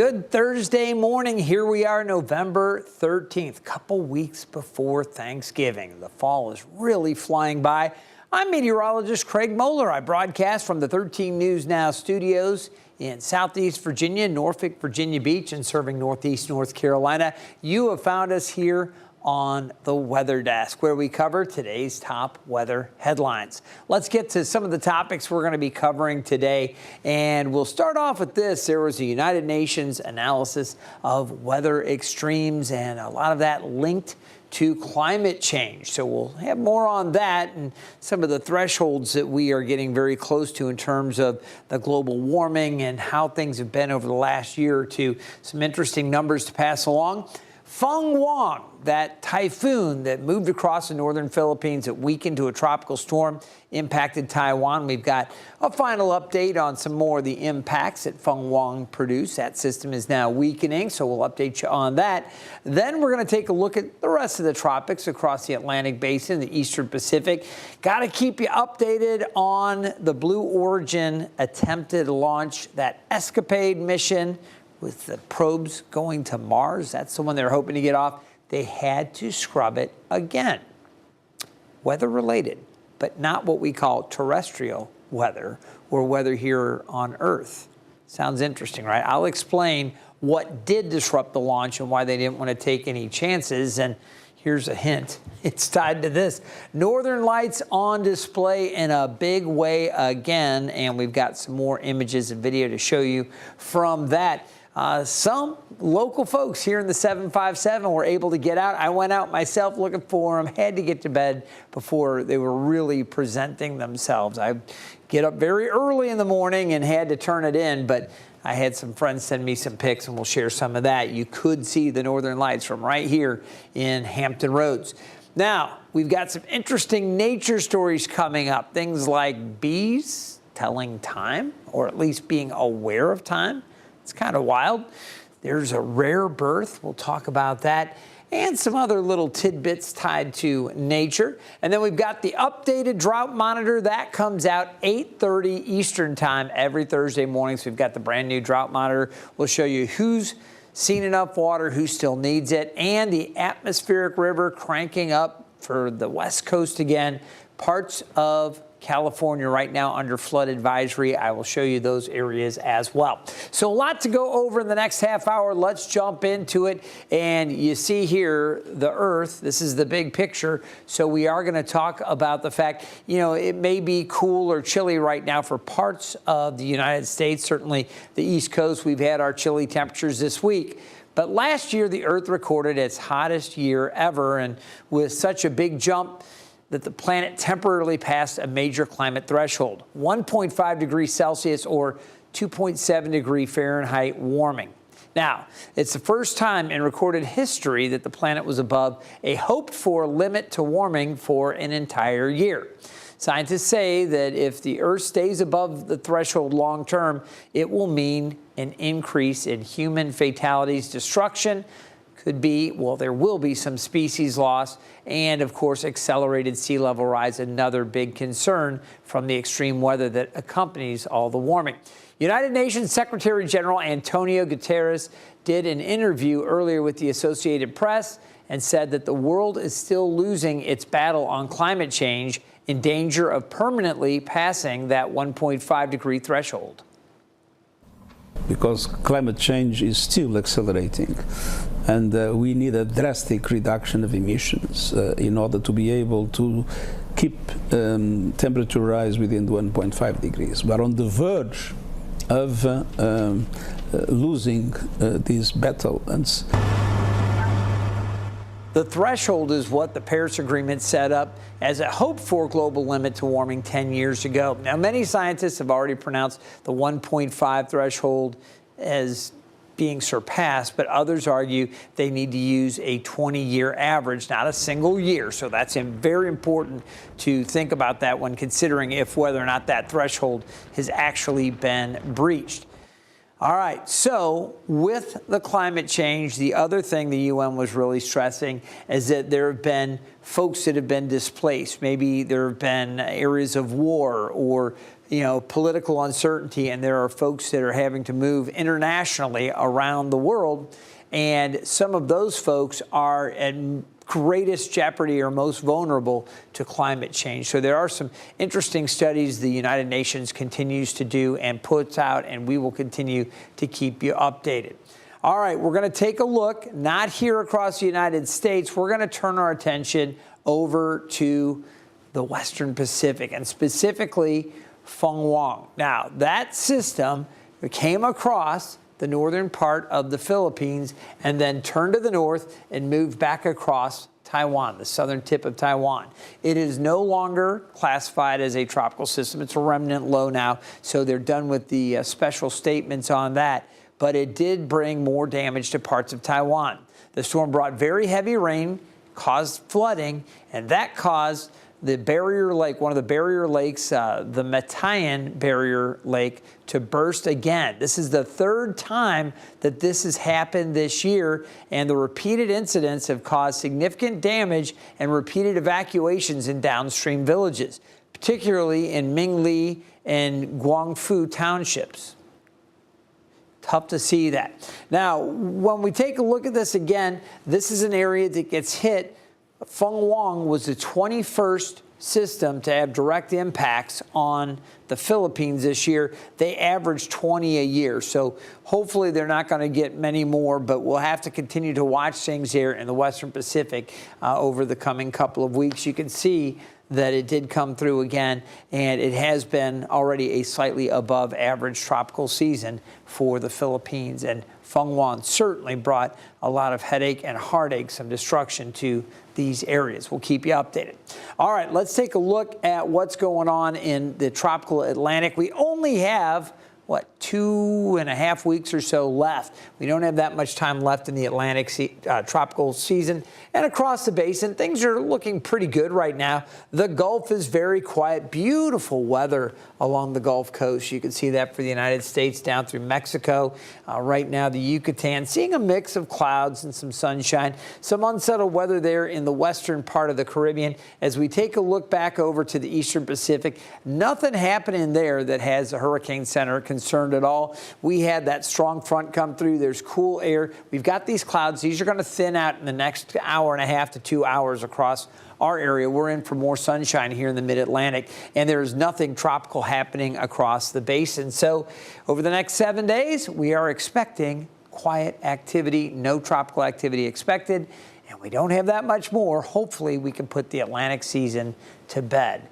Good Thursday morning. Here we are, November 13th, couple weeks before Thanksgiving. The fall is really flying by. I'm meteorologist Craig Moeller. I broadcast from the 13 News Now studios in Southeast Virginia, Norfolk, Virginia Beach, and serving Northeast North Carolina. You have found us here on the Weather Desk, where we cover today's top weather headlines. Let's get to some of the topics we're going to be covering today, and we'll start off with this. There was a United Nations analysis of weather extremes, and a lot of that linked to climate change. So we'll have more on that and some of the thresholds that we are getting very close to in terms of the global warming and how things have been over the last year or two. Some interesting numbers to pass along. Fung-wong, that typhoon that moved across the northern Philippines, that weakened to a tropical storm, impacted Taiwan. We've got a final update on some more of the impacts that Fung-wong produced. That system is now weakening, so we'll update you on that. Then we're going to take a look at the rest of the tropics across the Atlantic Basin, the Eastern Pacific. Got to keep you updated on the Blue Origin attempted launch, that Escapade mission with the probes going to Mars. That's the one they're hoping to get off. They had to scrub it again. Weather related, but not what we call terrestrial weather or weather here on Earth. Sounds interesting, right? I'll explain what did disrupt the launch and why they didn't want to take any chances. And here's a hint. It's tied to this. Northern Lights on display in a big way again. And we've got some more images and video to show you from that. Some local folks here in the 757 were able to get out. I went out myself looking for them, had to get to bed before they were really presenting themselves. I get up very early in the morning and had to turn it in, but I had some friends send me some pics, and we'll share some of that. You could see the Northern Lights from right here in Hampton Roads. Now, we've got some interesting nature stories coming up, things like bees telling time, or at least being aware of time. It's kind of wild. There's a rare birth. We'll talk about that and some other little tidbits tied to nature. And then we've got the updated drought monitor. That comes out 8:30 Eastern time every Thursday morning. So we've got the brand new drought monitor. We'll show you who's seen enough water, who still needs it, and the atmospheric river cranking up for the West Coast again. Parts of California right now under flood advisory. I will show you those areas as well. So a lot to go over in the next half hour. Let's jump into it. And you see here the Earth. This is the big picture. So we are going to talk about the fact, you know, it may be cool or chilly right now for parts of the United States. Certainly the East Coast, we've had our chilly temperatures this week. But last year, the Earth recorded its hottest year ever. And with such a big jump, that the planet temporarily passed a major climate threshold, 1.5 degrees Celsius or 2.7 degree Fahrenheit warming. Now, it's the first time in recorded history that the planet was above a hoped-for limit to warming for an entire year. Scientists say that if the Earth stays above the threshold long term, it will mean an increase in human fatalities, destruction, could be, well, there will be some species loss, and of course, accelerated sea level rise, another big concern from the extreme weather that accompanies all the warming. United Nations Secretary General Antonio Guterres did an interview earlier with the Associated Press and said that the world is still losing its battle on climate change, in danger of permanently passing that 1.5 degree threshold. Because climate change is still accelerating, and we need a drastic reduction of emissions in order to be able to keep temperature rise within 1.5 degrees. We're on the verge of losing this battle. The threshold is what the Paris Agreement set up as a hoped-for global limit to warming 10 years ago. Now, many scientists have already pronounced the 1.5 threshold as being surpassed, but others argue they need to use a 20-year average, not a single year. So that's very important to think about that when considering if whether or not that threshold has actually been breached. All right, so with the climate change, the other thing the UN was really stressing is that there have been folks that have been displaced. Maybe there have been areas of war or political uncertainty, and there are folks that are having to move internationally around the world. And some of those folks are at greatest jeopardy or most vulnerable to climate change. So there are some interesting studies the United Nations continues to do and puts out, and we will continue to keep you updated. All right, we're going to take a look, not here across the United States. We're going to turn our attention over to the Western Pacific, and specifically Fung-wong. Now, that system came across the northern part of the Philippines and then turned to the north and moved back across Taiwan, the southern tip of Taiwan. It is no longer classified as a tropical system. It's a remnant low now, so they're done with the special statements on that. But it did bring more damage to parts of Taiwan. The storm brought very heavy rain, caused flooding, and that caused the barrier lake, one of the barrier lakes, the Matayan barrier lake, to burst again. This is the third time that this has happened this year, and the repeated incidents have caused significant damage and repeated evacuations in downstream villages, particularly in Mingli and Guangfu townships. Tough to see that. Now, when we take a look at this again, this is an area that gets hit. Fung-wong was the 21st system to have direct impacts on the Philippines this year. They averaged 20 a year, so hopefully they're not going to get many more, but we'll have to continue to watch things here in the Western Pacific over the coming couple of weeks. You can see that it did come through again, and it has been already a slightly above average tropical season for the Philippines. And Fung-wong certainly brought a lot of headache and heartache, some destruction to these areas. We'll keep you updated. All right, let's take a look at what's going on in the tropical Atlantic. We only have, 2.5 weeks or so left. We don't have that much time left in the Atlantic tropical season. And across the basin, things are looking pretty good right now. The Gulf is very quiet. Beautiful weather along the Gulf Coast. You can see that for the United States down through Mexico. Right now, the Yucatan, seeing a mix of clouds and some sunshine. Some unsettled weather there in the western part of the Caribbean. As we take a look back over to the Eastern Pacific, nothing happening there that has a hurricane center concerned at all. We had that strong front come through. There's cool air. We've got these clouds. These are going to thin out in the next hour and a half to 2 hours across our area. We're in for more sunshine here in the mid-Atlantic, and there's nothing tropical happening across the basin. So over the next 7 days, we are expecting quiet activity, no tropical activity expected, and we don't have that much more. Hopefully, we can put the Atlantic season to bed.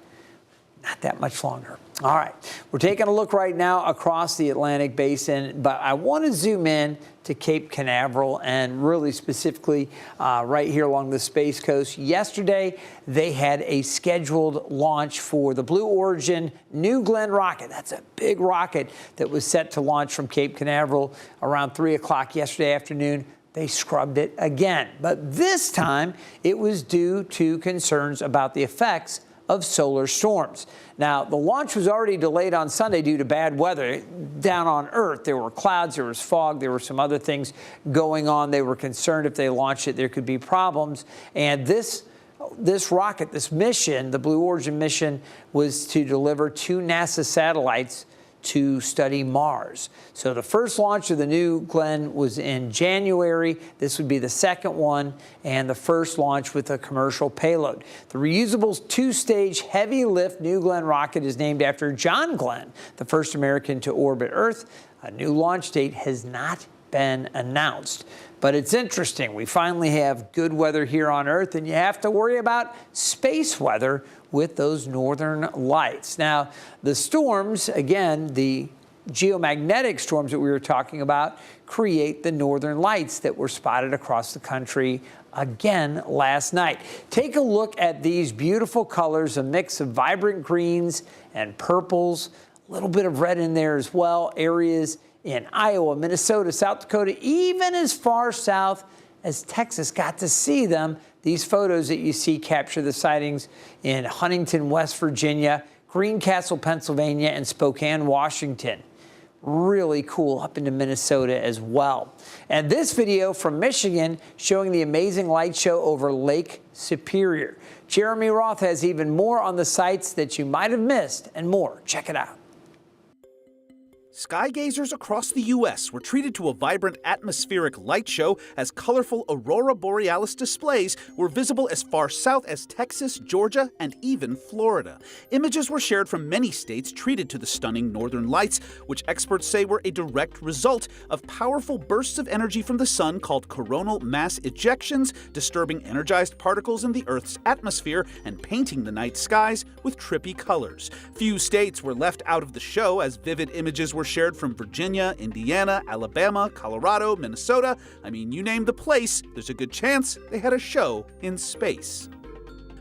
Not that much longer. All right, we're taking a look right now across the Atlantic basin, but I want to zoom in to Cape Canaveral and really specifically right here along the Space Coast. Yesterday, they had a scheduled launch for the Blue Origin New Glenn rocket. That's a big rocket that was set to launch from Cape Canaveral around 3 o'clock yesterday afternoon. They scrubbed it again, but this time it was due to concerns about the effects of solar storms. Now, the launch was already delayed on Sunday due to bad weather down on Earth. There were clouds, there was fog, there were some other things going on. They were concerned if they launched it, there could be problems. And this rocket, this mission, the Blue Origin mission, was to deliver 2 NASA satellites to study Mars. So the first launch of the New Glenn was in January. This would be the second one and the first launch with a commercial payload. The reusable 2-stage heavy lift New Glenn rocket is named after John Glenn, the first American to orbit Earth. A new launch date has not been announced. But it's interesting. We finally have good weather here on Earth, and you have to worry about space weather with those northern lights. Now, the storms, again, the geomagnetic storms that we were talking about, create the northern lights that were spotted across the country again last night. Take a look at these beautiful colors, a mix of vibrant greens and purples, a little bit of red in there as well, areas in Iowa, Minnesota, South Dakota, even as far south as Texas. Got to see them. These photos that you see capture the sightings in Huntington, West Virginia, Greencastle, Pennsylvania, and Spokane, Washington. Really cool up into Minnesota as well. And this video from Michigan showing the amazing light show over Lake Superior. Jeremy Roth has even more on the sights that you might have missed and more. Check it out. Sky gazers across the U.S. were treated to a vibrant atmospheric light show as colorful aurora borealis displays were visible as far south as Texas, Georgia, and even Florida. Images were shared from many states treated to the stunning northern lights, which experts say were a direct result of powerful bursts of energy from the sun called coronal mass ejections, disturbing energized particles in the Earth's atmosphere and painting the night skies with trippy colors. Few states were left out of the show, as vivid images were shared from Virginia, Indiana, Alabama, Colorado, Minnesota. I mean, you name the place, there's a good chance they had a show in space.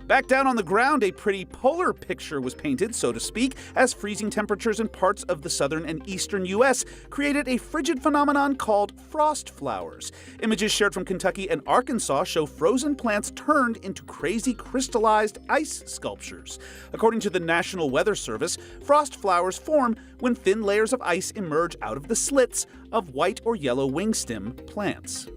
Back down on the ground, a pretty polar picture was painted, so to speak, as freezing temperatures in parts of the southern and eastern U.S. created a frigid phenomenon called frost flowers. Images shared from Kentucky and Arkansas show frozen plants turned into crazy crystallized ice sculptures. According to the National Weather Service, frost flowers form when thin layers of ice emerge out of the slits of white or yellow wingstem plants.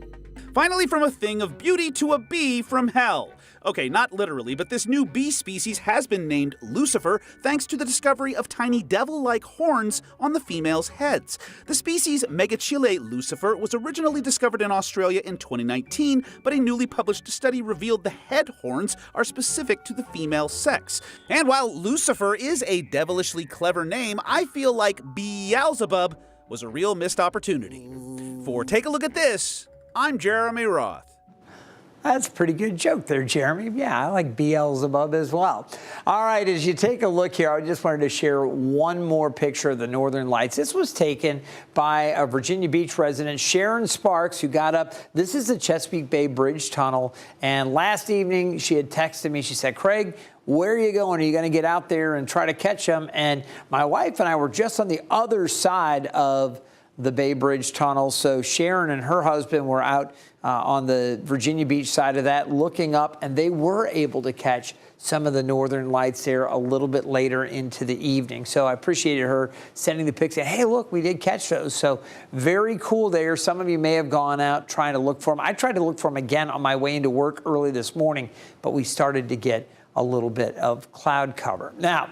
Finally, from a thing of beauty to a bee from hell. Okay, not literally, but this new bee species has been named Lucifer thanks to the discovery of tiny devil-like horns on the females' heads. The species Megachile lucifer was originally discovered in Australia in 2019, but a newly published study revealed the head horns are specific to the female sex. And while Lucifer is a devilishly clever name, I feel like Beelzebub was a real missed opportunity. For Take a Look at This, I'm Jeremy Roth. That's a pretty good joke there, Jeremy. Yeah, I like Beelzebub as well. All right, as you take a look here, I just wanted to share one more picture of the Northern Lights. This was taken by a Virginia Beach resident, Sharon Sparks, who got up. This is the Chesapeake Bay Bridge Tunnel. And last evening, she had texted me. She said, Craig, where are you going? Are you going to get out there and try to catch them? And my wife and I were just on the other side of the Bay Bridge Tunnel. So Sharon and her husband were out on the Virginia Beach side of that looking up, and they were able to catch some of the Northern Lights there a little bit later into the evening. So I appreciated her sending the pics, saying, hey, look, we did catch those. So very cool there. Some of you may have gone out trying to look for them. I tried to look for them again on my way into work early this morning, but we started to get a little bit of cloud cover. Now,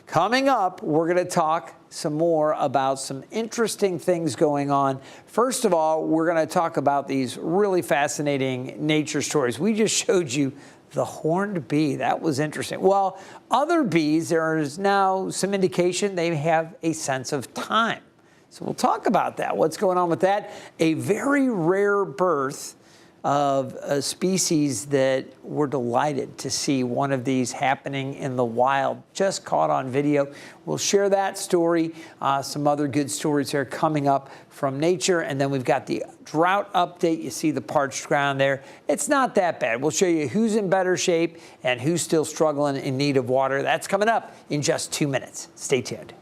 coming up, we're going to talk some more about some interesting things going on. First of all, we're going to talk about these really fascinating nature stories. We just showed you the horned bee. That was interesting. Well, other bees, there is now some indication they have a sense of time. So we'll talk about that. What's going on with that? A very rare birth of a species that we're delighted to see one of these happening in the wild, just caught on video. We'll share that story, some other good stories are coming up from nature, and then we've got the drought update. You see the parched ground there. It's not that bad. We'll show you who's in better shape and who's still struggling in need of water. That's coming up in just 2 minutes. Stay tuned.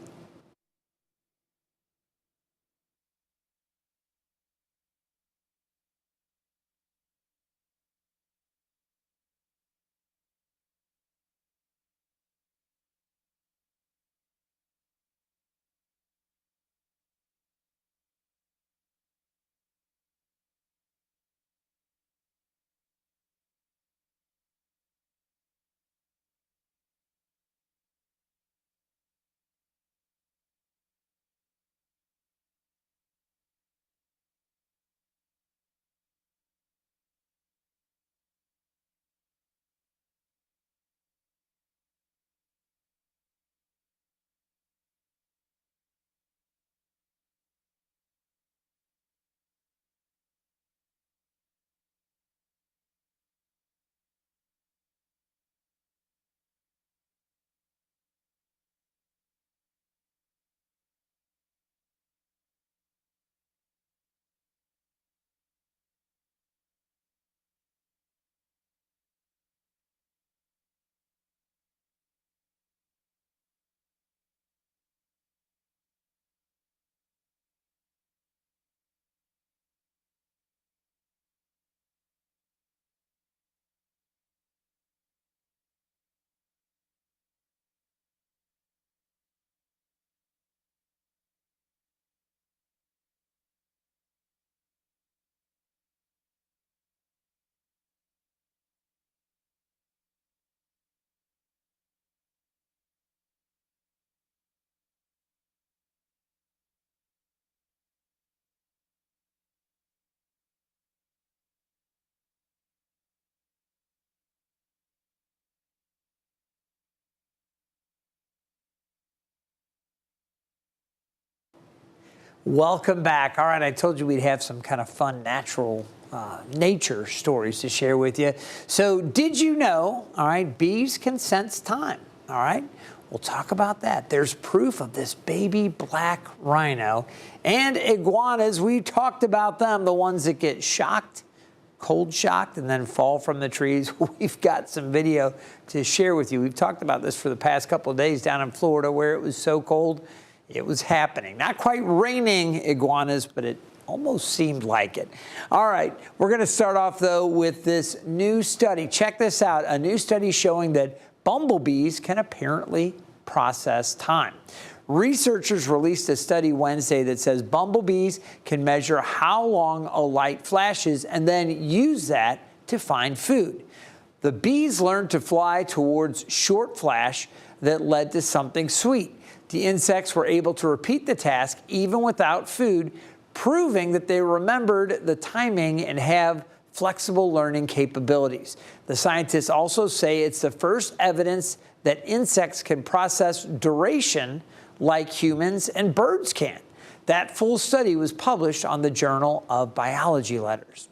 Welcome back. All right, I told you we'd have some kind of fun natural nature stories to share with you. So did you know, all right, bees can sense time, all right? We'll talk about that. There's proof of this baby black rhino and iguanas. We talked about them, the ones that get shocked, cold shocked, and then fall from the trees. We've got some video to share with you. We've talked about this for the past couple of days down in Florida where it was so cold, it was happening. Not quite raining iguanas, but it almost seemed like it. All right, we're going to start off, though, with this new study. Check this out, a new study showing that bumblebees can apparently process time. Researchers released a study Wednesday that says bumblebees can measure how long a light flashes and then use that to find food. The bees learned to fly towards short flash that led to something sweet. The insects were able to repeat the task even without food, proving that they remembered the timing and have flexible learning capabilities. The scientists also say it's the first evidence that insects can process duration like humans and birds can. That full study was published on the Journal of Biology Letters.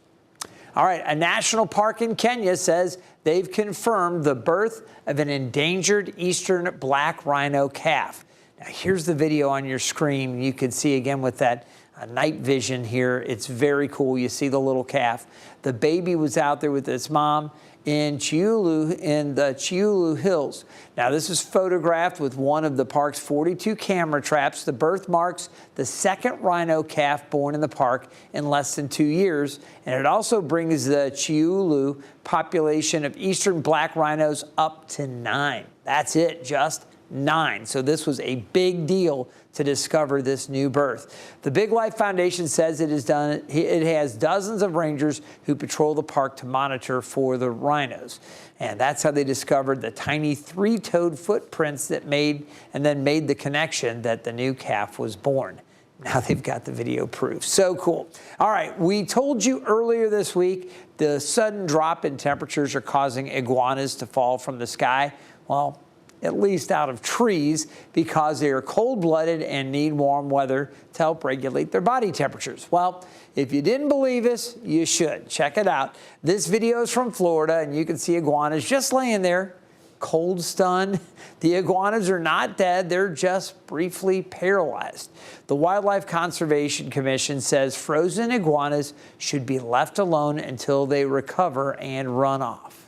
All right, a national park in Kenya says they've confirmed the birth of an endangered eastern black rhino calf. Now, here's the video on your screen. You can see again with that night vision here. It's very cool. You see the little calf. The baby was out there with its mom in Chiulu, in the Chiulu Hills. Now, this is photographed with one of the park's 42 camera traps. The birth marks the second rhino calf born in the park in less than 2 years, and it also brings the Chiulu population of eastern black rhinos up to 9. That's it, just 9. So this was a big deal to discover this new birth. The Big Life Foundation says it has dozens of rangers who patrol the park to monitor for the rhinos. And that's how they discovered the tiny 3-toed footprints that made the connection that the new calf was born. Now they've got the video proof. So cool. All right, we told you earlier this week the sudden drop in temperatures are causing iguanas to fall from the sky. Well, at least out of trees, because they are cold-blooded and need warm weather to help regulate their body temperatures. Well, if you didn't believe us, you should. Check it out. This video is from Florida, and you can see iguanas just laying there, cold stunned. The iguanas are not dead. They're just briefly paralyzed. The Wildlife Conservation Commission says frozen iguanas should be left alone until they recover and run off.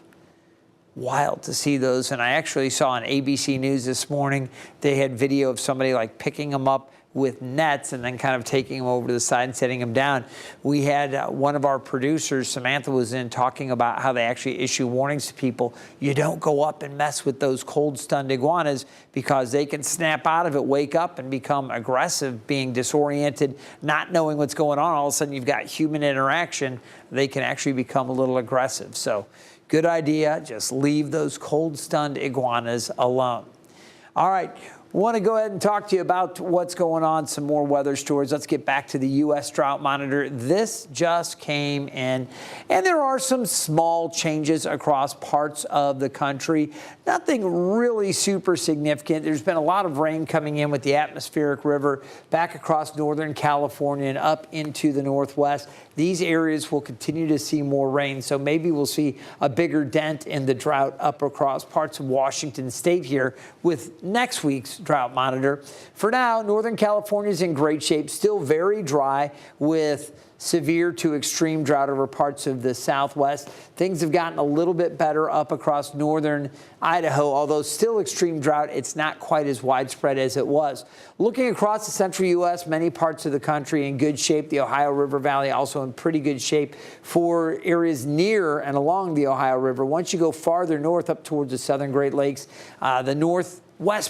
Wild to see those. And I actually saw on ABC News this morning, they had video of somebody like picking them up with nets and then kind of taking them over to the side and setting them down. We had one of our producers, Samantha, was in talking about how they actually issue warnings to people. You don't go up and mess with those cold stunned iguanas because they can snap out of it, wake up and become aggressive, being disoriented, not knowing what's going on. All of a sudden you've got human interaction. They can actually become a little aggressive. So good idea. Just leave those cold stunned iguanas alone. All right. Want to go ahead and talk to you about what's going on, some more weather stories. Let's get back to the U.S. Drought Monitor. This just came in, and there are some small changes across parts of the country. Nothing really super significant. There's been a lot of rain coming in with the atmospheric river back across northern California and up into the northwest. These areas will continue to see more rain, so maybe we'll see a bigger dent in the drought up across parts of Washington state here with next week's drought monitor. For now, Northern California is in great shape, still very dry with severe to extreme drought over parts of the southwest. Things have gotten a little bit better up across northern Idaho, although still extreme drought. It's not quite as widespread as it was. Looking across the central U.S., many parts of the country in good shape. The Ohio River Valley also in pretty good shape for areas near and along the Ohio River. Once you go farther north up towards the southern Great Lakes, the northwest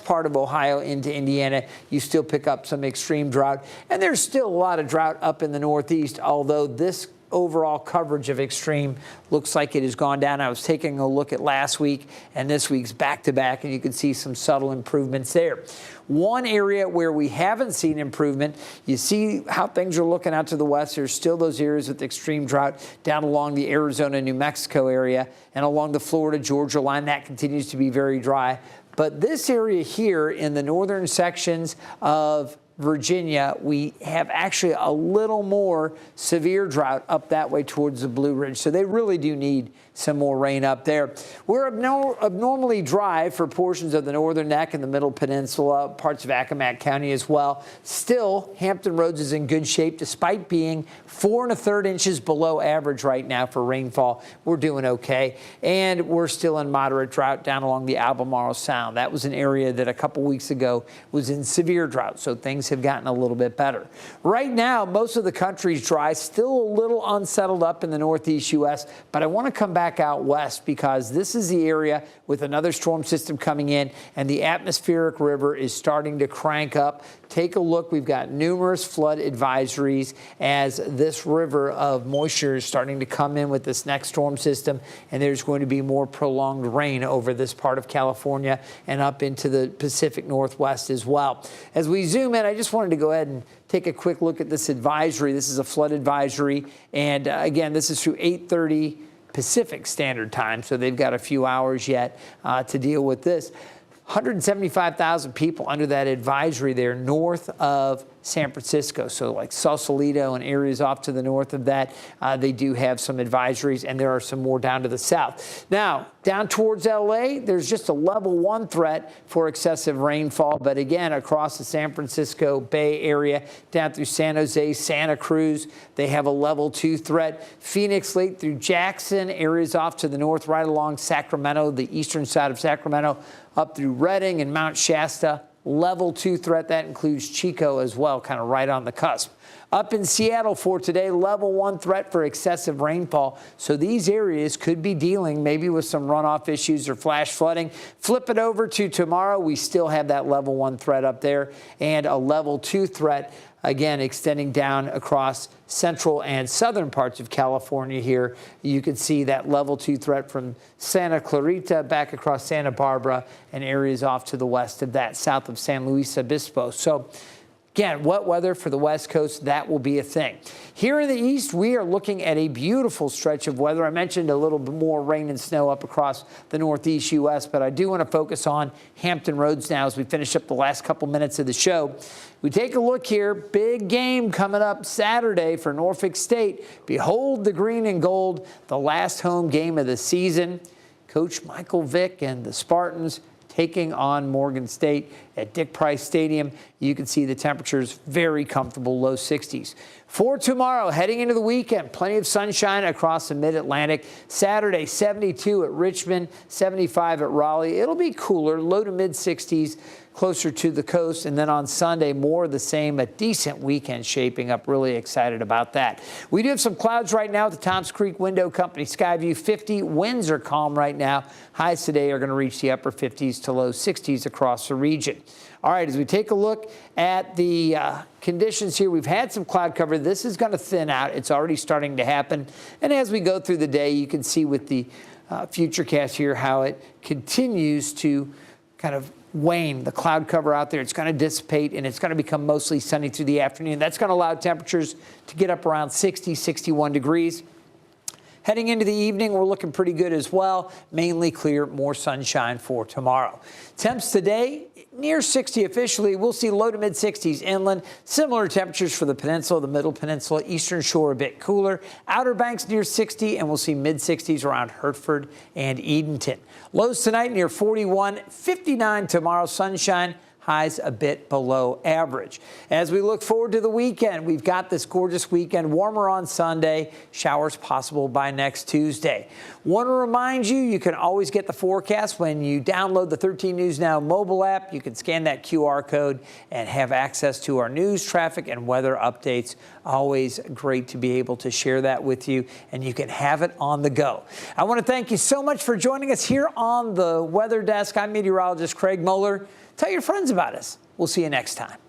part of Ohio into Indiana, you still pick up some extreme drought. And there's still a lot of drought up in the northeast, although this overall coverage of extreme looks like it has gone down. I was taking a look at last week and this week's back-to-back, and you can see some subtle improvements there. One area where we haven't seen improvement, you see how things are looking out to the west. There's still those areas with extreme drought down along the Arizona, New Mexico area and along the Florida, Georgia line. That continues to be very dry. But this area here in the northern sections of Virginia, we have actually a little more severe drought up that way towards the Blue Ridge. So they really do need some more rain up there. We're abnormally dry for portions of the northern neck and the middle peninsula, parts of Accomack County as well. Still, Hampton Roads is in good shape despite being 4 1/3 inches below average right now for rainfall. We're doing okay. And we're still in moderate drought down along the Albemarle Sound. That was an area that a couple weeks ago was in severe drought, so things have gotten a little bit better. Right now, most of the country's dry, still a little unsettled up in the northeast U.S., but I want to come back out west because this is the area with another storm system coming in and the atmospheric river is starting to crank up. Take a look. We've got numerous flood advisories as this river of moisture is starting to come in with this next storm system, and there's going to be more prolonged rain over this part of California and up into the Pacific Northwest as well. As we zoom in, I just wanted to go ahead and take a quick look at this advisory. This is a flood advisory, and again, this is through 8:30 Pacific Standard Time, so they've got a few hours yet to deal with this. 175,000 people under that advisory there north of San Francisco. So like Sausalito and areas off to the north of that, they do have some advisories, and there are some more down to the south. Now, down towards LA, there's just a level 1 threat for excessive rainfall. But again, across the San Francisco Bay Area, down through San Jose, Santa Cruz, they have a level 2 threat. Phoenix Lake through Jackson, areas off to the north, right along Sacramento, the eastern side of Sacramento, up through Redding and Mount Shasta. Level 2 threat. That includes Chico as well, kind of right on the cusp. Up in Seattle for today, level 1 threat for excessive rainfall. So these areas could be dealing maybe with some runoff issues or flash flooding. Flip it over to tomorrow. We still have that level 1 threat up there and a level 2 threat, again, extending down across central and southern parts of California here. You can see that level 2 threat from Santa Clarita back across Santa Barbara and areas off to the west of that, south of San Luis Obispo. So again, wet weather for the West Coast, that will be a thing. Here in the east, we are looking at a beautiful stretch of weather. I mentioned a little bit more rain and snow up across the northeast U.S., but I do want to focus on Hampton Roads now as we finish up the last couple minutes of the show. We take a look here. Big game coming up Saturday for Norfolk State. Behold the green and gold, the last home game of the season. Coach Michael Vick and the Spartans taking on Morgan State at Dick Price Stadium. You can see the temperatures very comfortable, low 60s. For tomorrow, heading into the weekend, plenty of sunshine across the mid-Atlantic. Saturday, 72 at Richmond, 75 at Raleigh. It'll be cooler, low to mid-60s, closer to the coast. And then on Sunday, more of the same, a decent weekend shaping up. Really excited about that. We do have some clouds right now at the Toms Creek Window Company Skyview 50. Winds are calm right now. Highs today are going to reach the upper 50s to low 60s across the region. All right, as we take a look at the conditions here, we've had some cloud cover. This is going to thin out. It's already starting to happen. And as we go through the day, you can see with the futurecast here how it continues to kind of wane. The cloud cover out there, it's going to dissipate, and it's going to become mostly sunny through the afternoon. That's going to allow temperatures to get up around 60, 61 degrees. Heading into the evening, we're looking pretty good as well. Mainly clear, more sunshine for tomorrow. Temps today, near 60 officially. We'll see low to mid 60s inland. Similar temperatures for the peninsula, the middle peninsula, eastern shore a bit cooler. Outer Banks near 60, and we'll see mid 60s around Hertford and Edenton. Lows tonight near 41, 59 tomorrow, sunshine. Highs a bit below average. As we look forward to the weekend, we've got this gorgeous weekend, warmer on Sunday, showers possible by next Tuesday. Want to remind you, you can always get the forecast when you download the 13 News Now mobile app. You can scan that QR code and have access to our news, traffic, and weather updates. Always great to be able to share that with you, and you can have it on the go. I want to thank you so much for joining us here on the Weather Desk. I'm meteorologist Craig Moeller. Tell your friends about us. We'll see you next time.